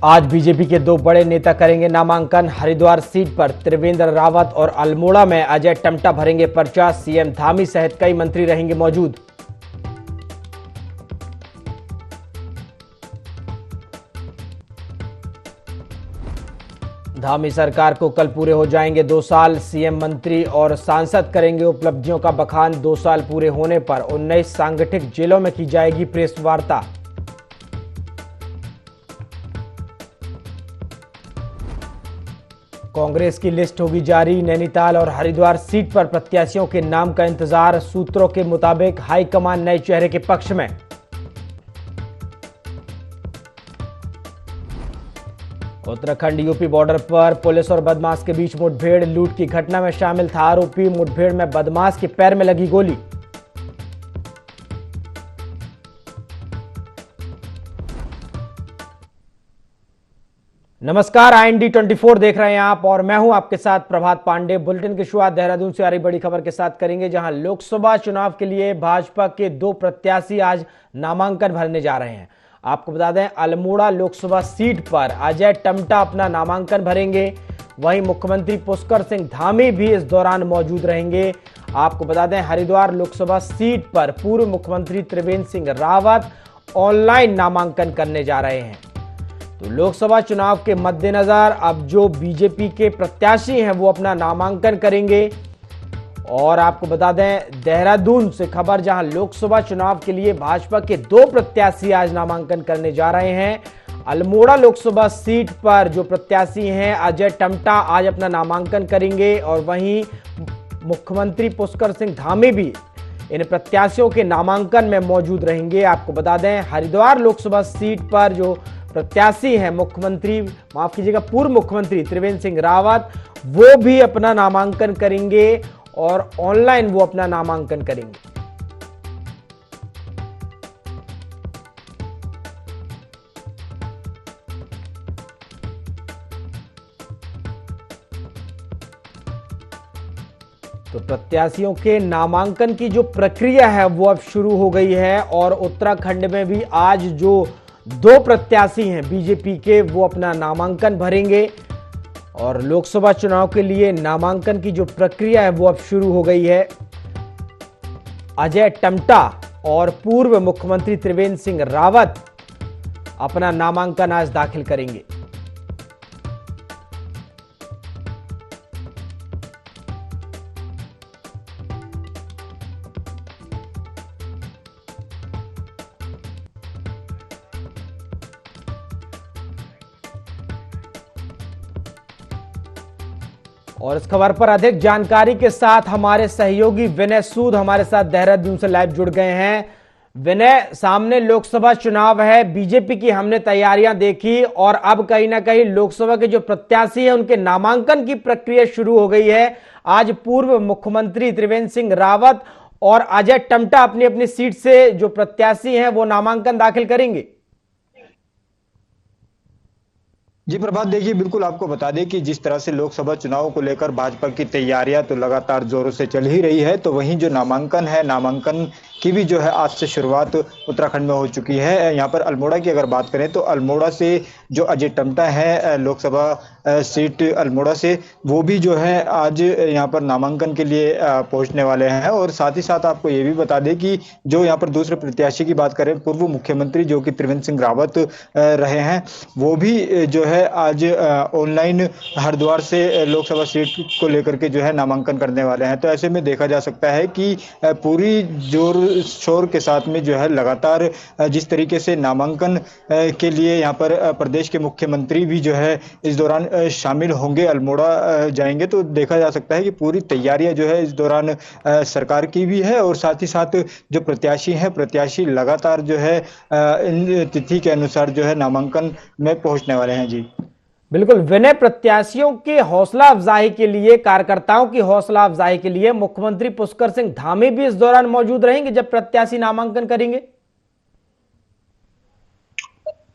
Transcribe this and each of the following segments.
आज बीजेपी के दो बड़े नेता करेंगे नामांकन। हरिद्वार सीट पर त्रिवेंद्र रावत और अल्मोड़ा में अजय टम्टा भरेंगे पर्चा। सीएम धामी सहित कई मंत्री रहेंगे मौजूद। धामी सरकार को कल पूरे हो जाएंगे 2 साल। सीएम, मंत्री और सांसद करेंगे उपलब्धियों का बखान। 2 साल पूरे होने पर 19 सांगठनिक जेलों में की जाएगी प्रेस वार्ता। कांग्रेस की लिस्ट होगी जारी। नैनीताल और हरिद्वार सीट पर प्रत्याशियों के नाम का इंतजार। सूत्रों के मुताबिक हाईकमान नए चेहरे के पक्ष में। उत्तराखंड यूपी बॉर्डर पर पुलिस और बदमाश के बीच मुठभेड़। लूट की घटना में शामिल था आरोपी। मुठभेड़ में बदमाश के पैर में लगी गोली। नमस्कार, IND 24 देख रहे हैं आप और मैं हूं आपके साथ प्रभात पांडे। बुलेटिन की शुरुआत देहरादून से आ रही बड़ी खबर के साथ करेंगे, जहां लोकसभा चुनाव के लिए भाजपा के 2 प्रत्याशी आज नामांकन भरने जा रहे हैं। आपको बता दें, अल्मोड़ा लोकसभा सीट पर अजय टम्टा अपना नामांकन भरेंगे। वहीं मुख्यमंत्री पुष्कर सिंह धामी भी इस दौरान मौजूद रहेंगे। आपको बता दें, हरिद्वार लोकसभा सीट पर पूर्व मुख्यमंत्री त्रिवेंद्र सिंह रावत ऑनलाइन नामांकन करने जा रहे हैं। तो लोकसभा चुनाव के मद्देनजर अब जो बीजेपी के प्रत्याशी हैं वो अपना नामांकन करेंगे। और आपको बता दें, देहरादून से खबर, जहां लोकसभा चुनाव के लिए भाजपा के 2 प्रत्याशी आज नामांकन करने जा रहे हैं। अल्मोड़ा लोकसभा सीट पर जो प्रत्याशी हैं अजय टम्टा आज अपना नामांकन करेंगे और वहीं मुख्यमंत्री पुष्कर सिंह धामी भी इन प्रत्याशियों के नामांकन में मौजूद रहेंगे। आपको बता दें, हरिद्वार लोकसभा सीट पर जो प्रत्याशी हैं पूर्व मुख्यमंत्री त्रिवेंद्र सिंह रावत, वो भी अपना नामांकन करेंगे और ऑनलाइन वो अपना नामांकन करेंगे। तो प्रत्याशियों के नामांकन की जो प्रक्रिया है वो अब शुरू हो गई है और उत्तराखंड में भी आज जो 2 प्रत्याशी हैं बीजेपी के, वो अपना नामांकन भरेंगे। और लोकसभा चुनाव के लिए नामांकन की जो प्रक्रिया है वो अब शुरू हो गई है। अजय टम्टा और पूर्व मुख्यमंत्री त्रिवेंद्र सिंह रावत अपना नामांकन आज दाखिल करेंगे। और इस खबर पर अधिक जानकारी के साथ हमारे सहयोगी विनय सूद हमारे साथ देहरादून से लाइव जुड़ गए हैं। विनय, सामने लोकसभा चुनाव है, बीजेपी की हमने तैयारियां देखी और अब कहीं ना कहीं लोकसभा के जो प्रत्याशी हैं उनके नामांकन की प्रक्रिया शुरू हो गई है। आज पूर्व मुख्यमंत्री त्रिवेंद्र सिंह रावत और अजय टम्टा अपनी अपनी सीट से जो प्रत्याशी हैं वो नामांकन दाखिल करेंगे। जी प्रभात, देखिए बिल्कुल आपको बता दें कि जिस तरह से लोकसभा चुनाव को लेकर भाजपा की तैयारियां तो लगातार जोरों से चल ही रही है, तो वहीं जो नामांकन है, नामांकन की भी जो है आज से शुरुआत उत्तराखंड में हो चुकी है। यहाँ पर अल्मोड़ा की अगर बात करें तो अल्मोड़ा से जो अजय टम्टा है लोकसभा सीट अल्मोड़ा से, वो भी जो है आज यहाँ पर नामांकन के लिए पहुंचने वाले हैं। और साथ ही साथ आपको ये भी बता दें कि जो यहाँ पर दूसरे प्रत्याशी की बात करें, पूर्व मुख्यमंत्री जो कि त्रिवेंद्र सिंह रावत रहे हैं, वो भी जो है आज ऑनलाइन हरिद्वार से लोकसभा सीट को लेकर के जो है नामांकन करने वाले हैं। तो ऐसे में देखा जा सकता है कि पूरी जोर शोर के साथ में जो है लगातार जिस तरीके से नामांकन के लिए यहाँ पर प्रदेश के मुख्यमंत्री भी जो है इस दौरान शामिल होंगे, अल्मोड़ा जाएंगे, तो देखा जा सकता है कि पूरी तैयारियां जो है इस दौरान सरकार की भी है और साथ ही साथ जो प्रत्याशी लगातार जो है इन तिथि के अनुसार जो है नामांकन में पहुंचने वाले हैं। जी बिल्कुल विनय, प्रत्याशियों की हौसला अफजाई के लिए, कार्यकर्ताओं की हौसला अफजाई के लिए मुख्यमंत्री पुष्कर सिंह धामी भी इस दौरान मौजूद रहेंगे जब प्रत्याशी नामांकन करेंगे।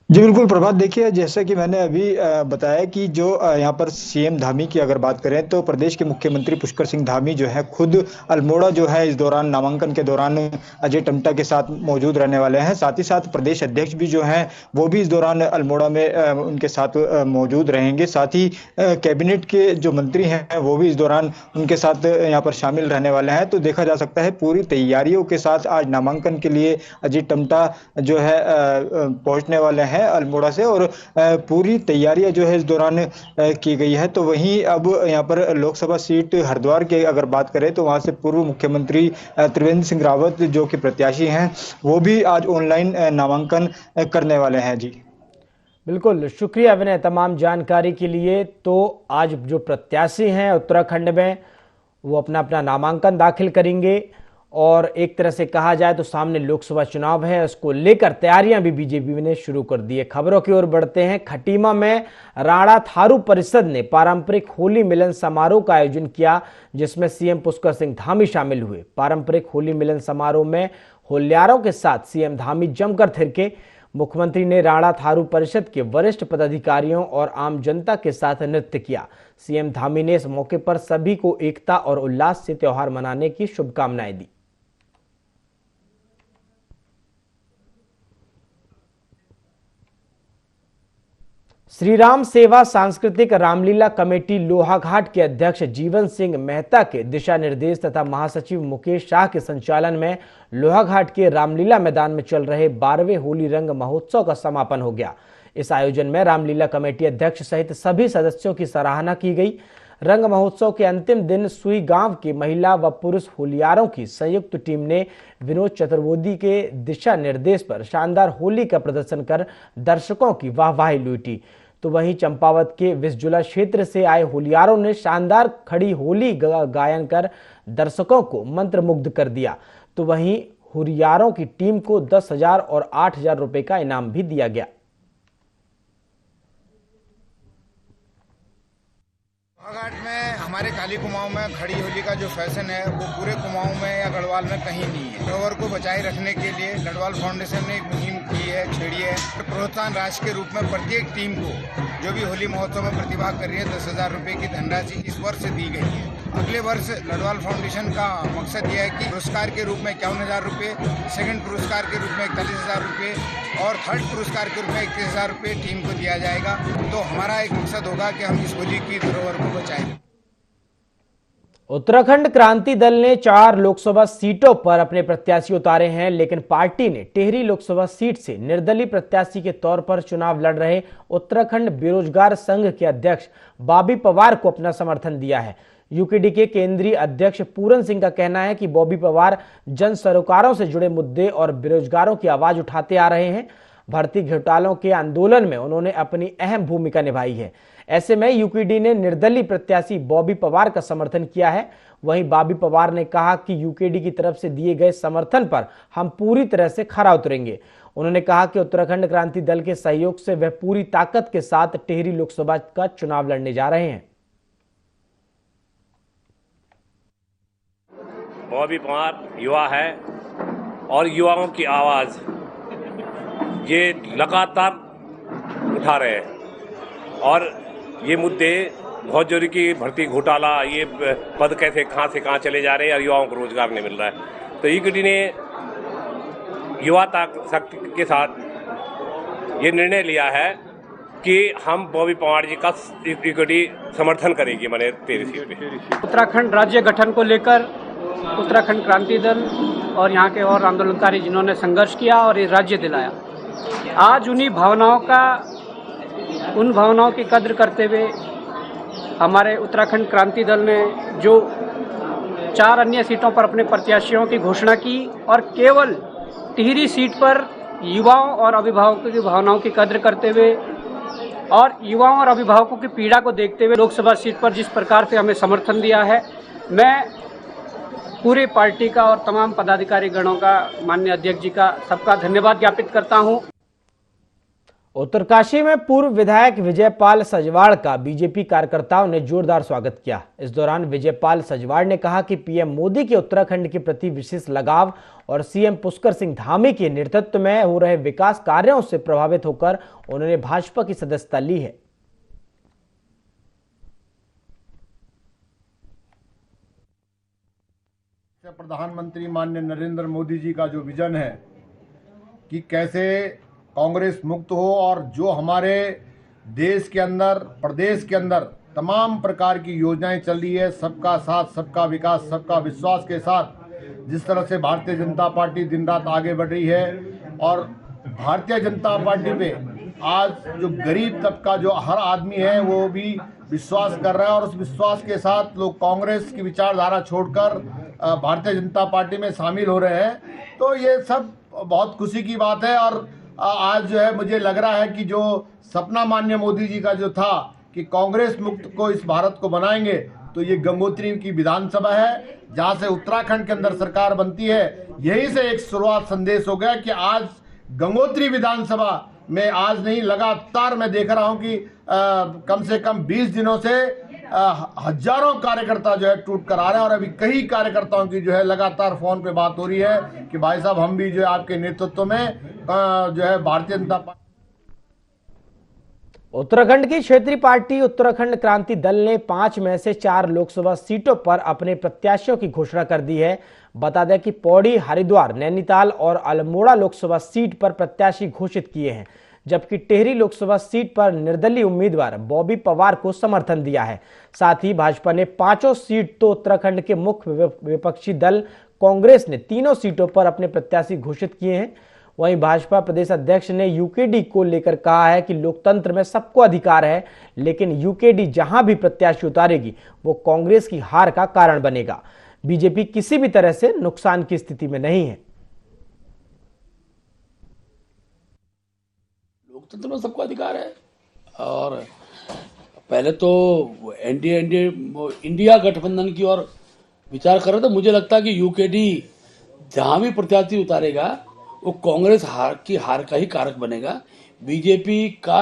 जी बिल्कुल प्रभात, देखिए जैसा कि मैंने अभी बताया कि जो यहाँ पर सीएम धामी की अगर बात करें तो प्रदेश के मुख्यमंत्री पुष्कर सिंह धामी जो है खुद अल्मोड़ा जो है इस दौरान नामांकन के दौरान अजय टम्टा के साथ मौजूद रहने वाले हैं। साथ ही साथ प्रदेश अध्यक्ष भी जो हैं वो भी इस दौरान अल्मोड़ा में उनके साथ मौजूद रहेंगे। साथ ही कैबिनेट के जो मंत्री हैं वो भी इस दौरान उनके साथ यहाँ पर शामिल रहने वाले हैं। तो देखा जा सकता है पूरी तैयारियों के साथ आज नामांकन के लिए अजय टम्टा जो है पहुंचने वाले हैं अल्मोड़ा से, और पूरी तैयारियां जो है इस दौरान की गई है। तो वहीं अब यहाँ पर लोकसभा सीट हरिद्वार की अगर बात करें तो वहां से पूर्व मुख्यमंत्री त्रिवेंद्र सिंह रावत जो कि प्रत्याशी हैं वो भी आज ऑनलाइन नामांकन करने वाले हैं। जी बिल्कुल, शुक्रिया विनय तमाम जानकारी के लिए। तो आज जो प्रत्याशी हैं उत्तराखंड में वो अपना अपना नामांकन दाखिल करेंगे और एक तरह से कहा जाए तो सामने लोकसभा चुनाव है, उसको लेकर तैयारियां भी बीजेपी ने शुरू कर दी है। खबरों की ओर बढ़ते हैं। खटीमा में राणा थारू परिषद ने पारंपरिक होली मिलन समारोह का आयोजन किया जिसमें सीएम पुष्कर सिंह धामी शामिल हुए। पारंपरिक होली मिलन समारोह में होल्यारों के साथ सीएम धामी जमकर थिरके। मुख्यमंत्री ने राणा थारू परिषद के वरिष्ठ पदाधिकारियों और आम जनता के साथ नृत्य किया। सीएम धामी ने इस मौके पर सभी को एकता और उल्लास से त्योहार मनाने की शुभकामनाएं दी। श्री राम सेवा सांस्कृतिक रामलीला कमेटी लोहाघाट के अध्यक्ष जीवन सिंह मेहता के दिशा निर्देश तथा महासचिव मुकेश शाह के संचालन में लोहाघाट के रामलीला मैदान में चल रहे 12वें होली रंग महोत्सव का समापन हो गया। इस आयोजन में रामलीला कमेटी अध्यक्ष सहित सभी सदस्यों की सराहना की गई। रंग महोत्सव के अंतिम दिन सुई गांव के महिला व पुरुष होलियारों की संयुक्त टीम ने विनोद चतुर्वेदी के दिशा निर्देश पर शानदार होली का प्रदर्शन कर दर्शकों की वाहवाही लूटी। तो वहीं चंपावत के विसजुला क्षेत्र से आए होलियारों ने शानदार खड़ी होली गायन कर दर्शकों को मंत्रमुग्ध कर दिया। तो वहीं होलियारों की टीम को 10,000 और 8,000 रुपए का इनाम भी दिया गया। लोहाघाट में हमारे काली कुमाऊं में खड़ी होली का जो फैशन है वो पूरे कुमाऊं में या गढ़वाल में कहीं नहीं है। धरोहर को बचाए रखने के लिए गढ़वाल फाउंडेशन ने एक मुहिम की है, छेड़ी है। प्रोत्साहन राशि के रूप में प्रत्येक टीम को जो भी होली महोत्सव में प्रतिभाग कर रही है 10,000 रुपए की धनराशि इस वर्ष दी गई है। अगले वर्ष गढ़वाल फाउंडेशन का मकसद यह है कि पुरस्कार के रूप में 51,000 रुपए, सेकंड पुरस्कार के रूप में 41,000 रुपए और थर्ड पुरस्कार के रूप में 21,000 रुपए टीम को दिया जाएगा। तो हमारा एक मकसद होगा कि हम इस होली की धरोहर को बचाएं। उत्तराखंड क्रांति दल ने 4 लोकसभा सीटों पर अपने प्रत्याशी उतारे हैं, लेकिन पार्टी ने टिहरी लोकसभा सीट से निर्दलीय प्रत्याशी के तौर पर चुनाव लड़ रहे उत्तराखंड बेरोजगार संघ के अध्यक्ष बॉबी पवार को अपना समर्थन दिया है। यूकेडी के केंद्रीय अध्यक्ष पूरन सिंह का कहना है कि बॉबी पवार जन सरोकारों से जुड़े मुद्दे और बेरोजगारों की आवाज उठाते आ रहे हैं। भर्ती घोटालों के आंदोलन में उन्होंने अपनी अहम भूमिका निभाई है। ऐसे में यूकेडी ने निर्दलीय प्रत्याशी बॉबी पवार का समर्थन किया है। वहीं बॉबी पवार ने कहा कि यूकेडी की तरफ से दिए गए समर्थन पर हम पूरी तरह से खरा उतरेंगे। उन्होंने कहा कि उत्तराखंड क्रांति दल के सहयोग से वह पूरी ताकत के साथ टिहरी लोकसभा का चुनाव लड़ने जा रहे हैं। बॉबी पवार युवा है और युवाओं की आवाज ये लगातार उठा रहे हैं और ये मुद्दे बहुत जरूरी की भर्ती घोटाला, ये पद कैसे कहां से कहां चले जा रहे हैं और युवाओं को रोजगार नहीं मिल रहा है। तो यूकेडी ने युवा शक्ति के साथ ये निर्णय लिया है कि हम बॉबी पवार जी का यूकेडी समर्थन करेगी। मैंने 13 सीटें उत्तराखंड राज्य गठन को लेकर उत्तराखंड क्रांति दल और यहाँ के और आंदोलनकारी जिन्होंने संघर्ष किया और ये राज्य दिलाया, आज उन भावनाओं की कद्र करते हुए हमारे उत्तराखंड क्रांति दल ने जो 4 अन्य सीटों पर अपने प्रत्याशियों की घोषणा की और केवल टिहरी सीट पर युवाओं और अभिभावकों की भावनाओं की कद्र करते हुए और युवाओं और अभिभावकों की पीड़ा को देखते हुए लोकसभा सीट पर जिस प्रकार से हमें समर्थन दिया है, मैं पूरे पार्टी का और तमाम पदाधिकारी गणों का, माननीय अध्यक्ष जी का, सबका धन्यवाद ज्ञापित करता हूं। उत्तरकाशी में पूर्व विधायक विजयपाल सजवाड़ का बीजेपी कार्यकर्ताओं ने जोरदार स्वागत किया। इस दौरान विजयपाल सजवाड़ ने कहा कि पीएम मोदी के उत्तराखंड के प्रति विशेष लगाव और सीएम पुष्कर सिंह धामी के नेतृत्व में हो रहे विकास कार्यों से प्रभावित होकर उन्होंने भाजपा की सदस्यता ली है। प्रधानमंत्री माननीय नरेंद्र मोदी जी का जो विजन है कि कैसे कांग्रेस मुक्त हो और जो हमारे देश के अंदर, प्रदेश के अंदर तमाम प्रकार की योजनाएं चल रही है, सबका साथ, सबका विकास, सबका विश्वास के साथ जिस तरह से भारतीय जनता पार्टी दिन रात आगे बढ़ रही है और भारतीय जनता पार्टी पे आज जो गरीब तबका, जो हर आदमी है वो भी विश्वास कर रहा है और उस विश्वास के साथ लोग कांग्रेस की विचारधारा छोड़कर भारतीय जनता पार्टी में शामिल हो रहे हैं। तो ये सब बहुत खुशी की बात है और आज जो है मुझे लग रहा है कि जो सपना माननीय मोदी जी का जो था कि कांग्रेस मुक्त को इस भारत को बनाएंगे, तो ये गंगोत्री की विधानसभा है जहां से उत्तराखंड के अंदर सरकार बनती है। यही से एक शुरुआत संदेश हो गया कि आज गंगोत्री विधानसभा में आज नहीं, लगातार मैं देख रहा हूं कि कम से कम 20 दिनों से हजारों कार्यकर्ता जो है टूट कर आ रहे हैं और अभी कई कार्यकर्ताओं की जो है लगातार फोन पे बात हो रही है कि भाई साहब हम भी जो है आपके नेतृत्व में जो है भारतीय जनता पार्टी। उत्तराखंड की क्षेत्रीय पार्टी उत्तराखंड क्रांति दल ने 5 में से 4 लोकसभा सीटों पर अपने प्रत्याशियों की घोषणा कर दी है। बता दें कि पौड़ी, हरिद्वार, नैनीताल और अल्मोड़ा लोकसभा सीट पर प्रत्याशी घोषित किए हैं, जबकि टिहरी लोकसभा सीट पर निर्दलीय उम्मीदवार बॉबी पवार को समर्थन दिया है। साथ ही भाजपा ने 5 सीट तो उत्तराखंड के मुख्य विपक्षी दल कांग्रेस ने 3 सीटों पर अपने प्रत्याशी घोषित किए हैं। वहीं भाजपा प्रदेश अध्यक्ष ने यूकेडी को लेकर कहा है कि लोकतंत्र में सबको अधिकार है, लेकिन यूकेडी जहां भी प्रत्याशी उतारेगी वो कांग्रेस की हार का कारण बनेगा। बीजेपी किसी भी तरह से नुकसान की स्थिति में नहीं है। लोकतंत्र में सबको अधिकार है और पहले तो इंडिया गठबंधन की ओर विचार कर रहे थे। मुझे लगता है कि यूकेडी जहां भी प्रत्याशी उतारेगा वो कांग्रेस हार का ही कारक बनेगा। बीजेपी का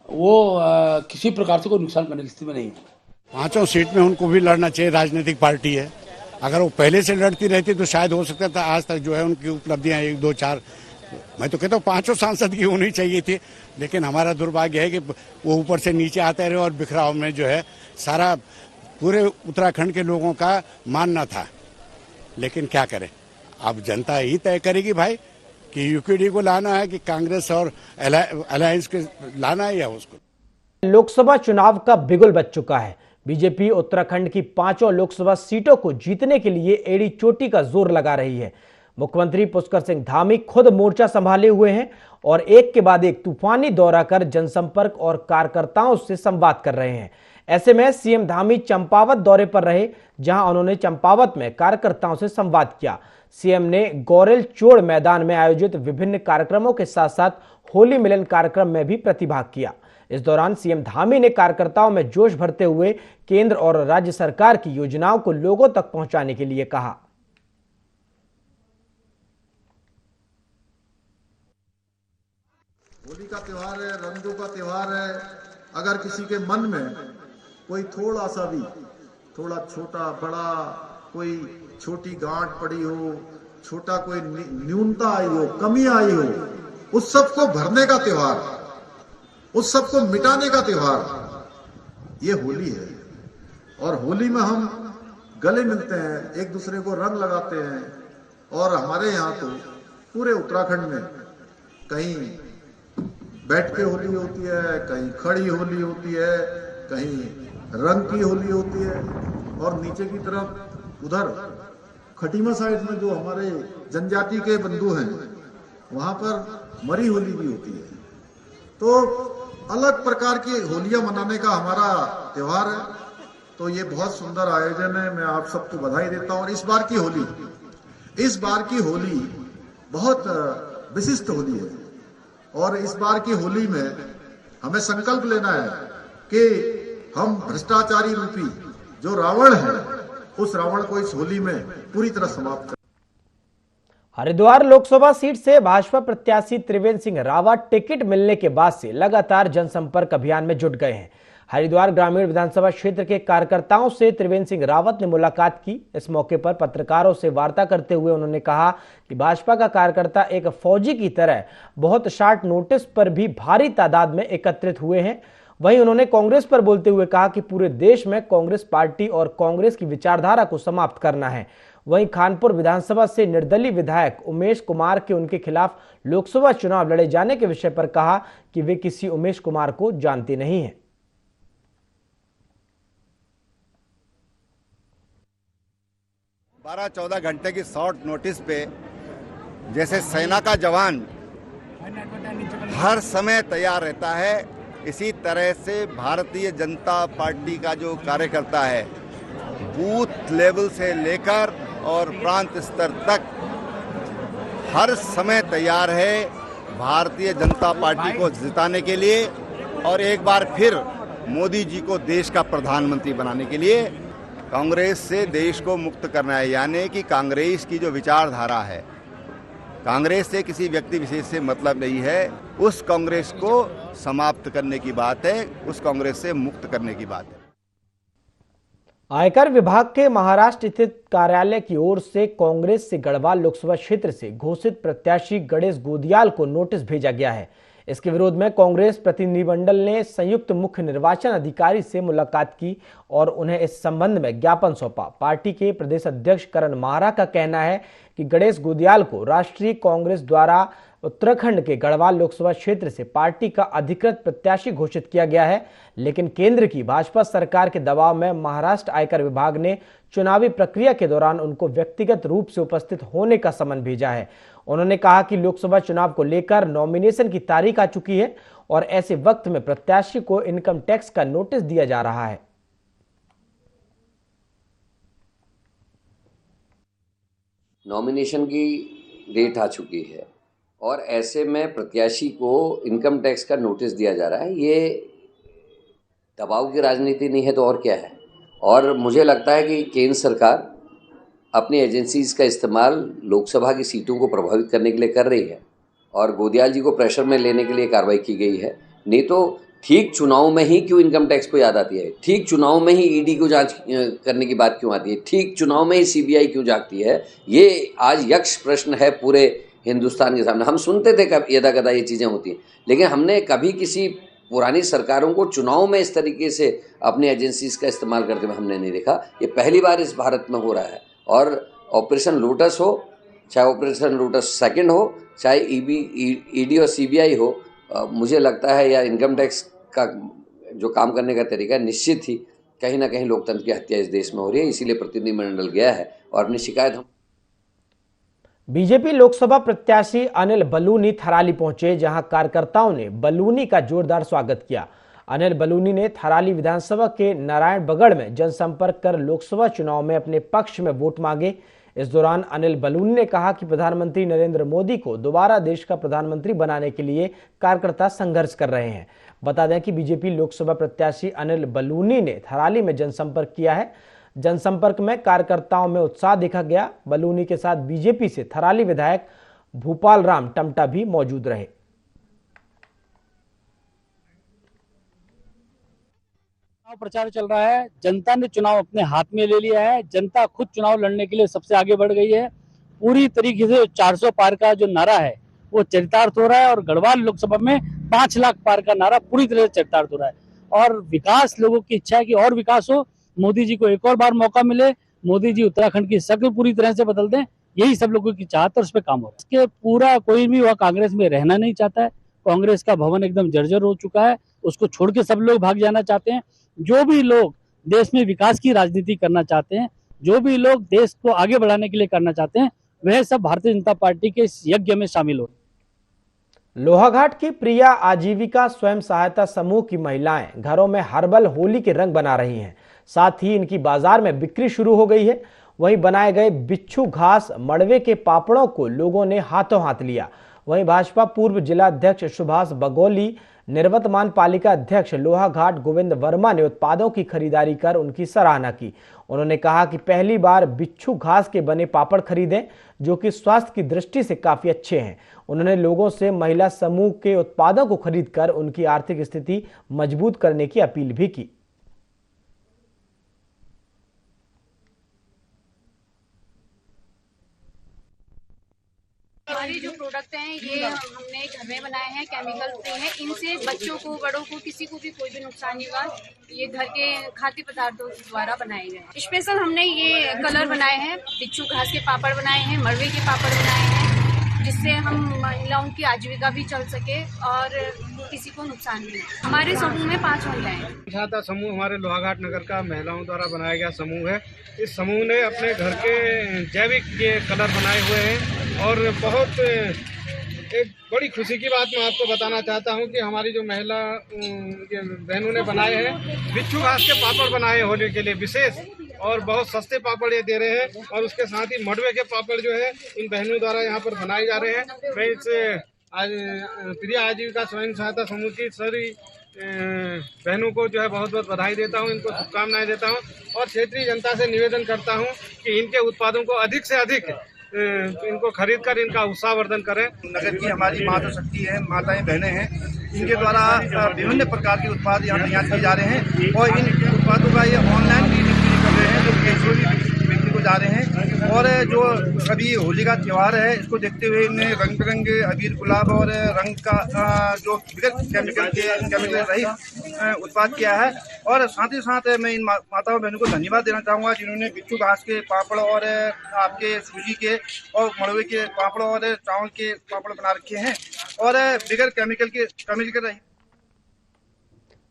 वो किसी प्रकार से कोई नुकसान करने की स्थिति में नहीं है। 5 सीट में उनको भी लड़ना चाहिए, राजनीतिक पार्टी है। अगर वो पहले से लड़ती रहती तो शायद हो सकता था आज तक जो है उनकी उपलब्धियां 1, 2, 4, मैं तो कहता हूँ 5 सांसद की होनी चाहिए थी। लेकिन हमारा दुर्भाग्य है कि वो ऊपर से नीचे आते रहे और बिखराव में जो है सारा पूरे उत्तराखंड के लोगों का मानना था। लेकिन क्या करें, अब जनता ही तय करेगी भाई कि यूकेडी को लाना है कि कांग्रेस और अलायंस के लाना है या उसको। लोकसभा चुनाव का बिगुल बज चुका है। बीजेपी उत्तराखंड की 5 लोकसभा सीटों को जीतने के लिए एड़ी चोटी का जोर लगा रही है। मुख्यमंत्री पुष्कर सिंह धामी खुद मोर्चा संभाले हुए हैं और एक के बाद एक तूफानी दौरा कर जनसंपर्क और कार्यकर्ताओं से संवाद कर रहे हैं। ऐसे में सीएम धामी चंपावत दौरे पर रहे, जहां उन्होंने चंपावत में कार्यकर्ताओं से संवाद किया। सीएम ने गौरेल चोड़ मैदान में आयोजित विभिन्न कार्यक्रमों के साथ साथ होली मिलन कार्यक्रम में भी प्रतिभाग किया। इस दौरान सीएम धामी ने कार्यकर्ताओं में जोश भरते हुए केंद्र और राज्य सरकार की योजनाओं को लोगों तक पहुंचाने के लिए कहा। होली का त्योहार है, रंगों का त्योहार है। अगर किसी के मन में कोई थोड़ा सा भी, थोड़ा छोटा बड़ा कोई छोटी गांठ पड़ी हो, छोटा कोई न्यूनता आई हो, कमी आई हो, उस सब को भरने का त्योहार, उस सब को मिटाने का त्योहार ये होली है। और होली में हम गले मिलते हैं, एक दूसरे को रंग लगाते हैं। और हमारे यहाँ तो पूरे उत्तराखंड में कहीं बैठ के होली होती है, कहीं खड़ी होली होती है, कहीं रंग की होली होती है। और नीचे की तरफ उधर खटीमा साइड में जो हमारे जनजाति के बंधु हैं वहां पर मरी होली भी होती है। तो अलग प्रकार की होलियां मनाने का हमारा त्योहार है। तो ये बहुत सुंदर आयोजन है, मैं आप सबको बधाई देता हूं। और इस बार की होली बहुत विशिष्ट होली है। और इस बार की होली में हमें संकल्प लेना है कि हम भ्रष्टाचारी रूपी जो रावण है, उस रावण को इस होली में पूरी तरह समाप्त करें। हरिद्वार लोकसभा सीट से भाजपा प्रत्याशी त्रिवेंद्र सिंह रावत टिकट मिलने के बाद से लगातार जनसंपर्क अभियान में जुट गए हैं। हरिद्वार ग्रामीण विधानसभा क्षेत्र के कार्यकर्ताओं से त्रिवेंद्र सिंह रावत ने मुलाकात की। इस मौके पर पत्रकारों से वार्ता करते हुए उन्होंने कहा कि भाजपा का कार्यकर्ता एक फौजी की तरह बहुत शार्ट नोटिस पर भी भारी तादाद में एकत्रित हुए हैं। वहीं उन्होंने कांग्रेस पर बोलते हुए कहा कि पूरे देश में कांग्रेस पार्टी और कांग्रेस की विचारधारा को समाप्त करना है। वहीं खानपुर विधानसभा से निर्दलीय विधायक उमेश कुमार के उनके खिलाफ लोकसभा चुनाव लड़े जाने के विषय पर कहा कि वे किसी उमेश कुमार को जानते नहीं हैं। 12-14 घंटे की शॉर्ट नोटिस पे जैसे सेना का जवान हर समय तैयार रहता है, इसी तरह से भारतीय जनता पार्टी का जो कार्यकर्ता है बूथ लेवल से लेकर और प्रांत स्तर तक हर समय तैयार है भारतीय जनता पार्टी को जिताने के लिए और एक बार फिर मोदी जी को देश का प्रधानमंत्री बनाने के लिए कांग्रेस से देश को मुक्त करना है। यानी कि कांग्रेस की जो विचारधारा है, कांग्रेस से किसी व्यक्ति विशेष से मतलब नहीं है, उस कांग्रेस को समाप्त करने की बात है, उस कांग्रेस से मुक्त करने की बात है। आयकर विभाग के महाराष्ट्र स्थित कार्यालय की ओर से कांग्रेस से गढ़वाल लोकसभा क्षेत्र से घोषित प्रत्याशी गणेश गोदियाल को नोटिस भेजा गया है। इसके विरोध में कांग्रेस प्रतिनिधिमंडल ने संयुक्त मुख्य निर्वाचन अधिकारी से मुलाकात की और उन्हें इस संबंध में ज्ञापन सौंपा। पार्टी के प्रदेश अध्यक्ष करण माहरा का कहना है कि गणेश गोदियाल को राष्ट्रीय कांग्रेस द्वारा उत्तराखंड के गढ़वाल लोकसभा क्षेत्र से पार्टी का अधिकृत प्रत्याशी घोषित किया गया है, लेकिन केंद्र की भाजपा सरकार के दबाव में महाराष्ट्र आयकर विभाग ने चुनावी प्रक्रिया के दौरान उनको व्यक्तिगत रूप से उपस्थित होने का समन भेजा है। उन्होंने कहा कि लोकसभा चुनाव को लेकर नॉमिनेशन की तारीख आ चुकी है और ऐसे वक्त में प्रत्याशी को इनकम टैक्स का नोटिस दिया जा रहा है। नॉमिनेशन की डेट आ चुकी है और ऐसे में प्रत्याशी को इनकम टैक्स का नोटिस दिया जा रहा है। ये दबाव की राजनीति नहीं है तो और क्या है। और मुझे लगता है कि केंद्र सरकार अपनी एजेंसीज का इस्तेमाल लोकसभा की सीटों को प्रभावित करने के लिए कर रही है और गोदियाल जी को प्रेशर में लेने के लिए कार्रवाई की गई है। नहीं तो ठीक चुनाव में ही क्यों इनकम टैक्स को याद आती है, ठीक चुनाव में ही ईडी को जांच करने की बात क्यों आती है, ठीक चुनाव में ही सीबीआई क्यों जागती है। ये आज यक्ष प्रश्न है पूरे हिंदुस्तान के सामने। हम सुनते थे कब यदा कदा ये चीज़ें होती हैं, लेकिन हमने कभी किसी पुरानी सरकारों को चुनाव में इस तरीके से अपनी एजेंसीज का इस्तेमाल करते हुए हमने नहीं देखा। ये पहली बार इस भारत में हो रहा है। और ऑपरेशन लोटस हो, चाहे ऑपरेशन लोटस सेकंड हो, चाहे ईडी और सीबीआई हो, मुझे लगता है या इनकम टैक्स का जो काम करने का तरीका निश्चित ही कहीं ना कहीं लोकतंत्र की हत्या इस देश में हो रही है। इसीलिए प्रतिनिधिमंडल गया है और अपनी शिकायत हम बीजेपी लोकसभा प्रत्याशी अनिल बलूनी थराली पहुंचे, जहां कार्यकर्ताओं ने बलूनी का जोरदार स्वागत किया। अनिल बलूनी ने थराली विधानसभा के नारायणबगड़ में जनसंपर्क कर लोकसभा चुनाव में अपने पक्ष में वोट मांगे। इस दौरान अनिल बलूनी ने कहा कि प्रधानमंत्री नरेंद्र मोदी को दोबारा देश का प्रधानमंत्री बनाने के लिए कार्यकर्ता संघर्ष कर रहे हैं। बता दें कि बीजेपी लोकसभा प्रत्याशी अनिल बलूनी ने थराली में जनसंपर्क किया है। जनसंपर्क में कार्यकर्ताओं में उत्साह देखा गया। बलूनी के साथ बीजेपी से थराली विधायक भूपाल राम टमटा भी मौजूद रहे। प्रचार चल रहा है। जनता ने चुनाव अपने हाथ में ले लिया है। जनता खुद चुनाव लड़ने के लिए सबसे आगे बढ़ गई है। पूरी तरीके से 400 पार का जो नारा है वो चरितार्थ हो रहा है और गढ़वाल लोकसभा में 5 लाख पार का नारा पूरी तरह से चरितार्थ हो रहा है। और विकास, लोगों की इच्छा है कि और विकास हो, मोदी जी को एक और बार मौका मिले, मोदी जी उत्तराखंड की शक्ल पूरी तरह से बदल दें, यही सब लोगों की चाहत और उस पर काम हो रहा है। इसके पूरा कोई भी वह कांग्रेस में रहना नहीं चाहता है। कांग्रेस का भवन एकदम जर्जर हो चुका है, उसको छोड़ के सब लोग भाग जाना चाहते हैं। जो भी लोग देश में विकास की राजनीति करना चाहते हैं, जो भी लोग देश को आगे बढ़ाने के लिए करना चाहते हैं, वह सब भारतीय जनता पार्टी के इस यज्ञ में शामिल हो। लोहाघाट की प्रिया आजीविका स्वयं सहायता समूह की महिलाएं घरों में हर्बल होली के रंग बना रही हैं। साथ ही इनकी बाजार में बिक्री शुरू हो गई है। वहीं बनाए गए बिच्छू घास मड़वे के पापड़ों को लोगों ने हाथों हाथ लिया। वहीं भाजपा पूर्व जिला अध्यक्ष सुभाष बगोली निवर्तमान पालिका अध्यक्ष लोहाघाट गोविंद वर्मा ने उत्पादों की खरीदारी कर उनकी सराहना की। उन्होंने कहा कि पहली बार बिच्छू घास के बने पापड़ खरीदे जो कि स्वास्थ्य की दृष्टि से काफी अच्छे हैं। उन्होंने लोगों से महिला समूह के उत्पादों को खरीदकर उनकी आर्थिक स्थिति मजबूत करने की अपील भी की। हमारे जो प्रोडक्ट हैं ये हमने घर में बनाए हैं, केमिकल फ्री हैं। इनसे बच्चों को, बड़ों को, किसी को भी कोई भी नुकसान नहीं हुआ। ये घर के खाद्य पदार्थों द्वारा बनाए गए। स्पेशल हमने ये कलर बनाए हैं, बिच्छू घास के पापड़ बनाए हैं, मड़वे के पापड़ बनाए हैं, जिससे हम महिलाओं की आजीविका भी चल सके और किसी को नुकसान भी नहीं। हमारे समूह में 5 महिलाएं हैं। छाता समूह हमारे लोहाघाट नगर का महिलाओं द्वारा बनाया गया समूह है। इस समूह ने अपने घर के जैविक ये कलर बनाए हुए हैं और बहुत एक बड़ी खुशी की बात मैं आपको बताना चाहता हूं कि हमारी जो महिला बहनों ने बनाए हैं, बिच्छू घास के पापड़ बनाए होली के लिए विशेष, और बहुत सस्ते पापड़ ये दे रहे हैं। और उसके साथ ही मड़वे के पापड़ जो है इन बहनों द्वारा यहाँ पर बनाए जा रहे हैं। मैं इस प्रिय आजीविका स्वयं सहायता समूह की सारी बहनों को जो है बहुत बहुत बधाई देता हूँ, इनको शुभकामनाएं देता हूँ और क्षेत्रीय जनता से निवेदन करता हूँ कि इनके उत्पादों को अधिक से अधिक इनको खरीद कर इनका उत्साहवर्धन करें। नगर की हमारी माता शक्ति है, माताएं बहनें हैं, इनके द्वारा विभिन्न प्रकार के उत्पाद यहाँ तैयार किए जा रहे हैं और इन उत्पादों का ये ऑनलाइन भी बिक्री कर रहे हैं, जो कैशुअल भी बिक्री को जा रहे हैं। और जो अभी होली का त्यौहार है, इसको देखते हुए इन्हें रंग बिरंगे अबीर, गुलाब और रंग का जो केमिकल रहित उत्पाद किया है। और साथ ही साथ मैं इन माताओं बहनों को धन्यवाद देना चाहूँगा जिन्होंने बिच्छू घास के पापड़ और आपके सूजी के और मड़वे के पापड़ और चावल के पापड़ बना रखे हैं और बिगैर केमिकल रहित।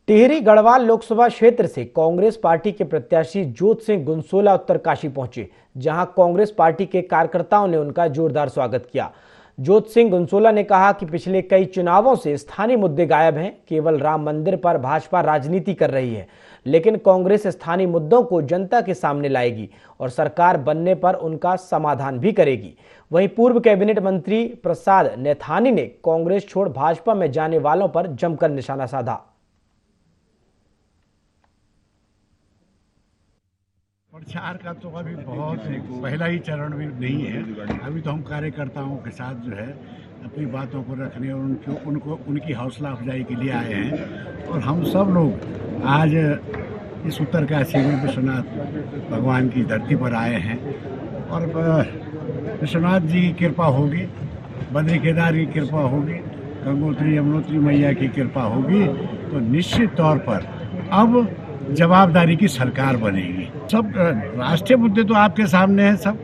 टिहरी गढ़वाल लोकसभा क्षेत्र से कांग्रेस पार्टी के प्रत्याशी जोत सिंह गुनसोला उत्तरकाशी पहुंचे, जहां कांग्रेस पार्टी के कार्यकर्ताओं ने उनका जोरदार स्वागत किया। जोत सिंह गुनसोला ने कहा कि पिछले कई चुनावों से स्थानीय मुद्दे गायब हैं, केवल राम मंदिर पर भाजपा राजनीति कर रही है, लेकिन कांग्रेस स्थानीय मुद्दों को जनता के सामने लाएगी और सरकार बनने पर उनका समाधान भी करेगी। वहीं पूर्व कैबिनेट मंत्री प्रसाद नैथानी ने कांग्रेस छोड़ भाजपा में जाने वालों पर जमकर निशाना साधा। प्रचार का तो अभी बहुत पहला ही चरण भी नहीं है। अभी तो हम कार्यकर्ताओं के साथ जो है अपनी बातों को रखने और उनकी हौसला अफजाई के लिए आए हैं। और हम सब लोग आज इस उत्तरकाशी में विश्वनाथ भगवान की धरती पर आए हैं और विश्वनाथ जी की कृपा होगी, बद्री केदार की कृपा होगी, गंगोत्री यमुनोत्री मैया की कृपा होगी तो निश्चित तौर पर अब जवाबदारी की सरकार बनेगी। सब राष्ट्रीय मुद्दे तो आपके सामने हैं। सब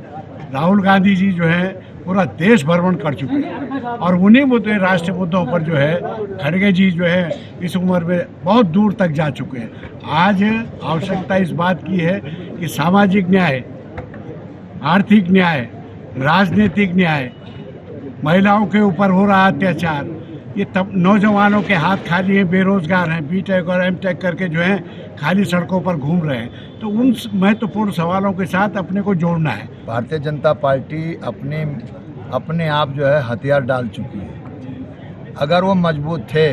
राहुल गांधी जी जो है पूरा देश भ्रमण कर चुके हैं और उन्हीं मुद्दे राष्ट्रीय मुद्दों पर जो है खड़गे जी जो है इस उम्र में बहुत दूर तक जा चुके हैं। आज आवश्यकता इस बात की है कि सामाजिक न्याय, आर्थिक न्याय, राजनीतिक न्याय, महिलाओं के ऊपर हो रहा अत्याचार, ये तब नौजवानों के हाथ खाली हैं, बेरोजगार हैं, बीटेक और एमटेक करके जो है खाली सड़कों पर घूम रहे हैं, तो उन महत्वपूर्ण सवालों के साथ अपने को जोड़ना है। भारतीय जनता पार्टी अपने आप जो है हथियार डाल चुकी है। अगर वो मजबूत थे,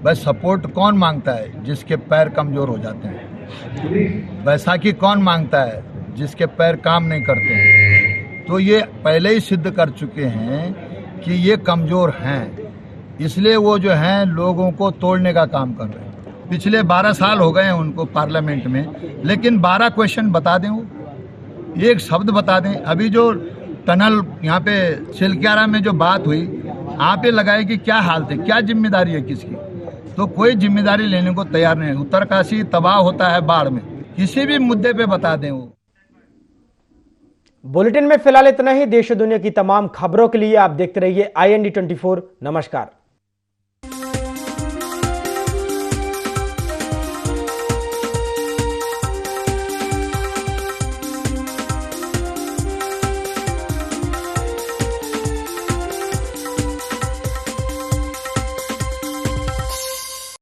बस सपोर्ट कौन मांगता है जिसके पैर कमजोर हो जाते हैं। बैसाखी कौन मांगता है जिसके पैर काम नहीं करते हैं। तो ये पहले ही सिद्ध कर चुके हैं कि ये कमजोर हैं, इसलिए वो जो हैं लोगों को तोड़ने का काम कर रहे हैं। पिछले 12 साल हो गए हैं उनको पार्लियामेंट में, लेकिन 12 क्वेश्चन बता दें, वो एक शब्द बता दें। अभी जो टनल यहाँ पे सिलक्यारा में जो बात हुई, आप ये लगाए कि क्या हालत है, क्या जिम्मेदारी है किसकी, तो कोई जिम्मेदारी लेने को तैयार नहीं है। उत्तरकाशी तबाह होता है बाढ़ में, किसी भी मुद्दे पे बता दें वो। बुलेटिन में फिलहाल इतना ही। देश और दुनिया की तमाम खबरों के लिए आप देखते रहिए IND24। नमस्कार।